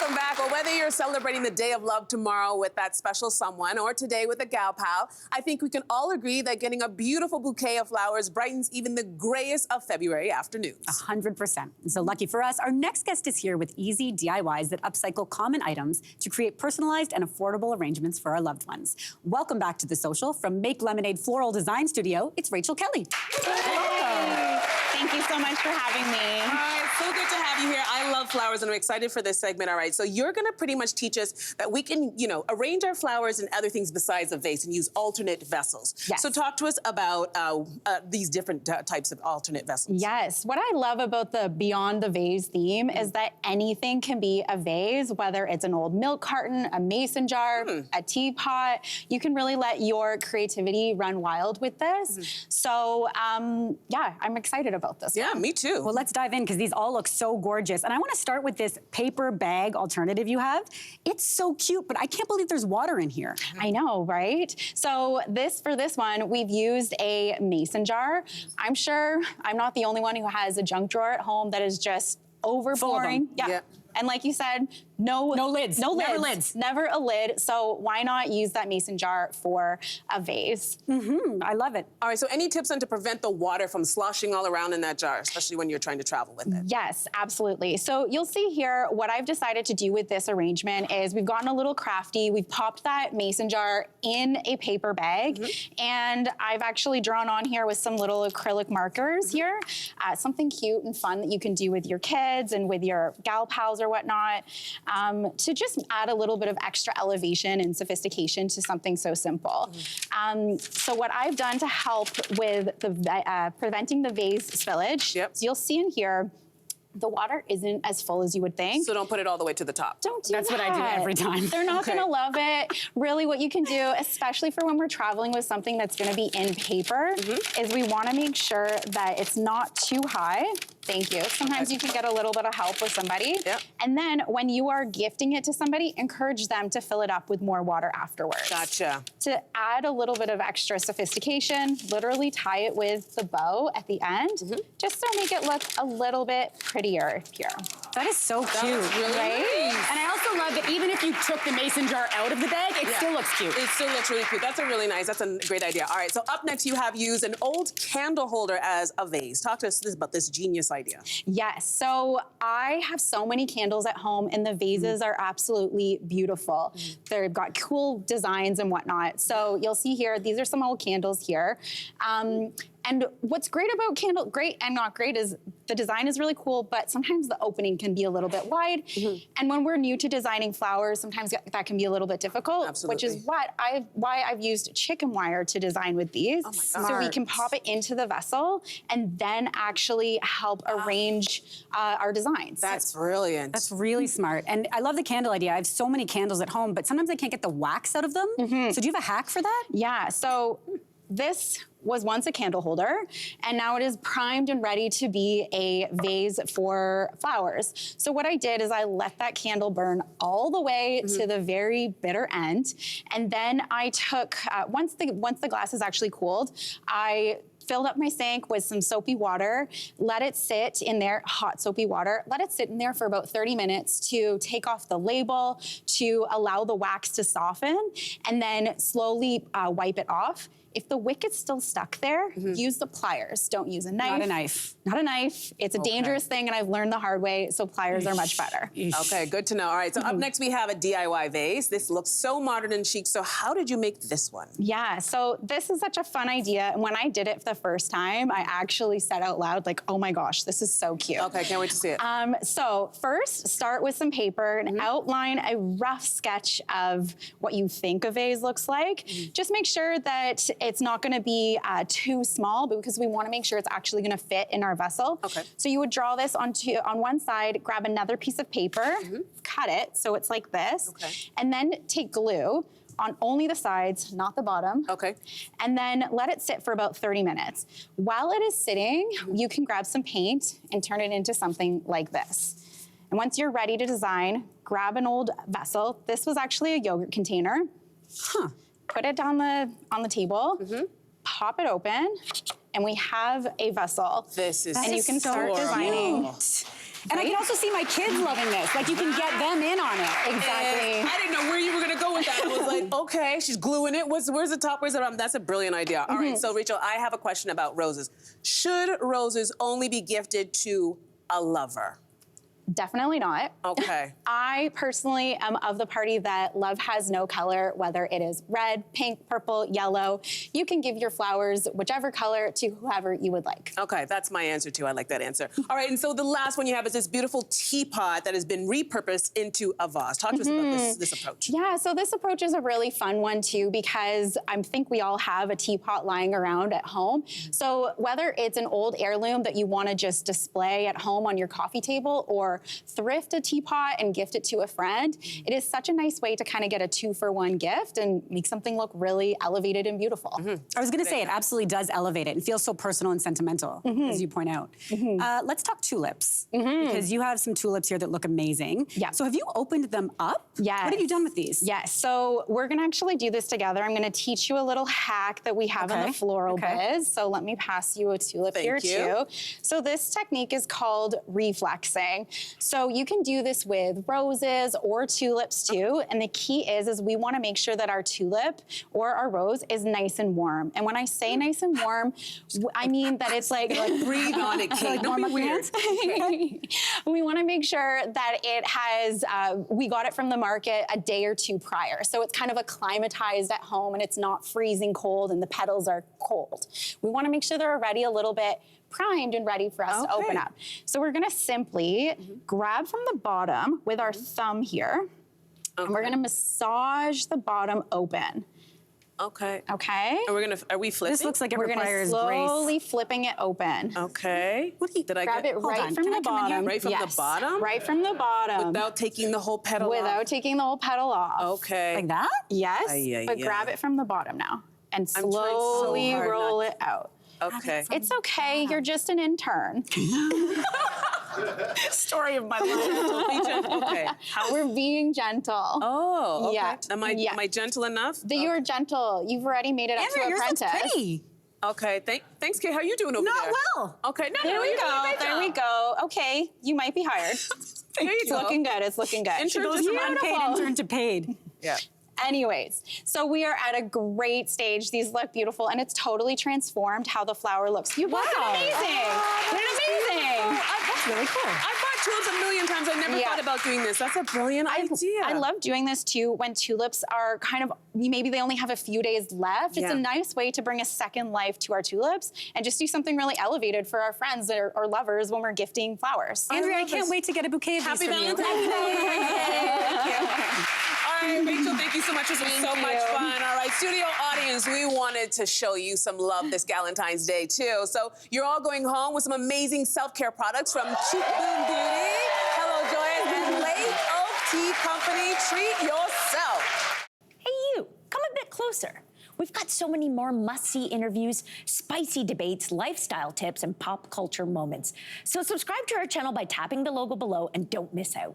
Welcome back. Well, whether you're celebrating the Day of Love tomorrow with that special someone or today with a gal pal, I think we can all agree that getting a beautiful bouquet of flowers brightens even the grayest of February afternoons. 100%. So lucky for us, our next guest is here with easy DIYs that upcycle common items to create personalized and affordable arrangements for our loved ones. Welcome back to The Social. From Make Lemonade Floral Design Studio, it's Rachel Kelly. Welcome. Thank you so much for having me. All right, so good to have you here. I love flowers and I'm excited for this segment. All right, so you're gonna pretty much teach us that we can, arrange our flowers and other things besides a vase and use alternate vessels. Yes. So talk to us about these different types of alternate vessels. Yes, what I love about the Beyond the Vase theme is that anything can be a vase, whether it's an old milk carton, a mason jar, a teapot. You can really let your creativity run wild with this. So, yeah, I'm excited about this Yeah, one. me too. Well, let's dive in because these all look so gorgeous. And I want to start with this paper bag alternative you have. It's so cute, but I can't believe there's water in here. I know, right? So for this one, we've used a mason jar. I'm sure I'm not the only one who has a junk drawer at home that is just overflowing. Yeah. And like you said, no lids. No lids. Never lids. Never a lid. So why not use that mason jar for a vase? I love it. All right, so any tips on to prevent the water from sloshing all around in that jar, especially when you're trying to travel with it? Yes, absolutely. So you'll see here, what I've decided to do with this arrangement is we've gotten a little crafty. We've popped that mason jar in a paper bag. And I've actually drawn on here with some little acrylic markers here, something cute and fun that you can do with your kids and with your gal pals or whatnot, to just add a little bit of extra elevation and sophistication to something so simple. So what I've done to help with the preventing the vase spillage, so you'll see in here, the water isn't as full as you would think. So don't put it all the way to the top. Don't do That's that. what I do every time. They're not gonna love it. Really what you can do, especially for when we're traveling with something that's gonna be in paper, is we wanna make sure that it's not too high. Thank you. Sometimes you can get a little bit of help with somebody. And then when you are gifting it to somebody, encourage them to fill it up with more water afterwards. Gotcha. To add a little bit of extra sophistication, literally tie it with the bow at the end, just to make it look a little bit prettier here. That is so cute. Really nice. And I also love that even if you took the mason jar out of the bag, it still looks cute. It still looks really cute. That's a great idea. All right, so up next you have used an old candle holder as a vase. Talk to us about this genius idea. Yes, so I have so many candles at home and the vases are absolutely beautiful. They've got cool designs and whatnot. So you'll see here, these are some old candles here. And what's great about great and not great is the design is really cool, but sometimes the opening can be a little bit wide. And when we're new to designing flowers, sometimes that can be a little bit difficult, which is why I've used chicken wire to design with these. So we can pop it into the vessel and then actually help arrange our designs. That's brilliant. That's really smart. And I love the candle idea. I have so many candles at home, but sometimes I can't get the wax out of them. So do you have a hack for that? Yeah, so this was once a candle holder, and now it is primed and ready to be a vase for flowers. So what I did is I let that candle burn all the way to the very bitter end, and then I took, once the glass is actually cooled, I filled up my sink with some soapy water, let it sit in there, hot soapy water, let it sit in there for about 30 minutes to take off the label, to allow the wax to soften, and then slowly wipe it off. If the wick is still stuck there, use the pliers. Don't use a knife. Not a knife. Not a knife. It's a dangerous thing, and I've learned the hard way, so pliers are much better. Okay, good to know. All right, so up next we have a DIY vase. This looks so modern and chic, so how did you make this one? Yeah, so this is such a fun idea, and when I did it for the first time, I actually said out loud, like, oh my gosh, this is so cute. Okay, can't wait to see it. So first, start with some paper and outline a rough sketch of what you think a vase looks like. Just make sure that it's not gonna be too small, because we wanna make sure it's actually gonna fit in our vessel. Okay. So you would draw this on one side, grab another piece of paper, cut it so it's like this, and then take glue on only the sides, not the bottom. Okay. And then let it sit for about 30 minutes. While it is sitting, you can grab some paint and turn it into something like this. And once you're ready to design, grab an old vessel. This was actually a yogurt container. Put it on the table, pop it open, and we have a vessel. This is And you can start designing. And I can also see my kids loving this. Like, you can get them in on it. Exactly. And I didn't know where you were gonna go with that. I was like, okay, she's gluing it. Where's the top? Where's the bottom? That's a brilliant idea. All right, so Rachel, I have a question about roses. Should roses only be gifted to a lover? Definitely not. Okay. I personally am of the party that love has no color, whether it is red, pink, purple, yellow. You can give your flowers whichever color to whoever you would like. Okay, that's my answer too. I like that answer. All right, and so the last one you have is this beautiful teapot that has been repurposed into a vase. Talk to us about this approach. Yeah, so this approach is a really fun one too, because I think we all have a teapot lying around at home. So whether it's an old heirloom that you want to just display at home on your coffee table, or thrift a teapot and gift it to a friend, it is such a nice way to kind of get a 2-for-1 gift and make something look really elevated and beautiful. I was gonna say, it absolutely does elevate it and feels so personal and sentimental, as you point out. Let's talk tulips, because you have some tulips here that look amazing. Yeah. So have you opened them up? Yes. What have you done with these? Yes, so we're gonna actually do this together. I'm gonna teach you a little hack that we have in the floral biz. So let me pass you a tulip here too. So this technique is called reflexing. So you can do this with roses or tulips too. And the key is we wanna make sure that our tulip or our rose is nice and warm. And when I say nice and warm, I mean that it's like breathe on it, Kate. Don't be weird. We wanna make sure that it has, we got it from the market a day or two prior. So it's kind of acclimatized at home and it's not freezing cold and the petals are cold. We wanna make sure they're already a little bit primed and ready for us to open up. So we're gonna simply grab from the bottom with our thumb here, and we're gonna massage the bottom open. Okay. Okay? And are we flipping? This looks like it We're requires gonna grace. slowly flipping it open. Okay. Did I Grab get it right from the bottom. Right from the bottom? Right from the bottom. Without taking the whole petal off? Without taking the whole petal off. Okay. Like that? Yes, Ay, but ay, grab ay. it from the bottom now. And I'm trying so slowly hard roll not it out. Okay. It's okay, you're just an intern. Story of my life. Okay. We're being gentle. Oh, okay. Yeah. Am I gentle enough? You're gentle. You've already made it up Andrea, to yours looks apprentice. pretty. Okay. Thanks, Kate. How you doing over Not there? well. Okay. No, There we you're doing a go. great There job. we go. Okay, you might be hired. There you It's go. looking good. It's looking good. Intern Goes from unpaid Beautiful. intern to paid. Yeah. Anyways, so we are at a great stage. These look beautiful, and it's totally transformed how the flower looks. You look amazing. Amazing. That's really cool. I've bought tulips a million times. I never thought about doing this. That's a brilliant idea. I love doing this too when tulips are kind of, maybe they only have a few days left. It's a nice way to bring a second life to our tulips and just do something really elevated for our friends or lovers when we're gifting flowers. Andrea, I can't wait to get a bouquet of Happy these from you. Valentine's Day. All right, Rachel, thank you so much. This was so much fun. All right, studio audience, we wanted to show you some love this Valentine's Day, too. So you're all going home with some amazing self-care products from Cheap Boom Beauty, Hello Joy, and Lake Oak Tea Company. Treat yourself. Hey, you, come a bit closer. We've got so many more must-see interviews, spicy debates, lifestyle tips, and pop culture moments. So subscribe to our channel by tapping the logo below and don't miss out.